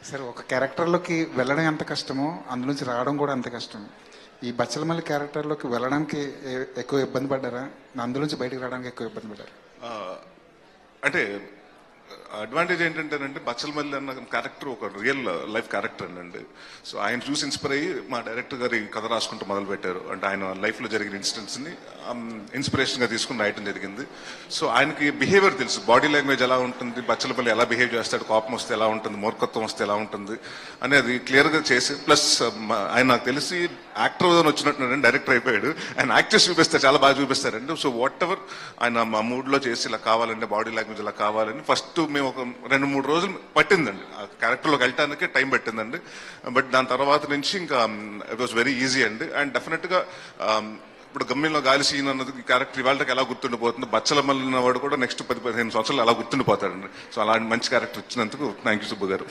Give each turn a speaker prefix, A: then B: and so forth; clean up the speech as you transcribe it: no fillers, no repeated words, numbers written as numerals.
A: సరే, ఒక క్యారెక్టర్లోకి వెళ్ళడం ఎంత కష్టమో అందులోంచి రావడం కూడా అంత కష్టం. ఈ బచ్చలమల్లి క్యారెక్టర్లోకి వెళ్ళడానికి ఎక్కువ ఇబ్బంది పడ్డారా? అందులోంచి బయటకు రావడానికి ఎక్కువ ఇబ్బంది పడ్డారు?
B: అంటే అడ్వాంటేజ్ ఏంటంటేనంటే బచ్చలమల్లి అన్న క్యారెక్టర్ ఒక రియల్ లైఫ్ క్యారెక్టర్ అండి. సో ఆయన చూసి ఇన్స్పైర్ అయ్యి మా డైరెక్టర్ గారు ఈ కథ రాసుకుంటూ మొదలు పెట్టారు. అంటే ఆయన లైఫ్లో జరిగిన ఇన్సిడెంట్స్ని ఇన్స్పిరేషన్గా తీసుకుని రాయటం జరిగింది. సో ఆయనకి బిహేవియర్ తెలుసు, బాడీ లాంగ్వేజ్ ఎలా ఉంటుంది, బచ్చలమల్లి ఎలా బిహేవ్ చేస్తాడు, కోపం వస్తే ఎలా ఉంటుంది, మూర్ఖత్వం వస్తే ఎలా ఉంటుంది అనేది క్లియర్గా చేసి, ప్లస్ ఆయన నాకు తెలిసి యాక్టర్ వచ్చినట్టు డైరెక్టర్ అయిపోయాడు. ఆయన యాక్టర్స్ చూపిస్తారు, చాలా బాగా చూపిస్తారండి. సో వాట్ ఎవర్ ఆయన మా మూడ్లో చేసి ఇలా కావాలంటే బాడీ లాంగ్వేజ్ ఇలా కావాలని ఫస్ట్ మేము ఒక 2-3 రోజులు పట్టిందండి ఆ క్యారెక్టర్లోకి వెళ్ళటానికి టైం పట్టిందండి. బట్ దాని తర్వాత నుంచి ఇంకా ఇట్ వాస్ వెరీ ఈజీ అండి. అండ్ డెఫినెట్గా ఇప్పుడు గమ్యంలో గాలి సీన్ అన్నది క్యారెక్టర్ ఇవాళకి ఎలా గుర్తుండిపోతుంది, బచ్చలమల్లి ఉన్నవాడు కూడా నెక్స్ట్ 10-15 సంవత్సరాలు అలా గుర్తుండిపోతాడండి. సో అలాంటి మంచి క్యారెక్టర్ ఇచ్చినందుకు థ్యాంక్ యూ సుబ్బు గారు.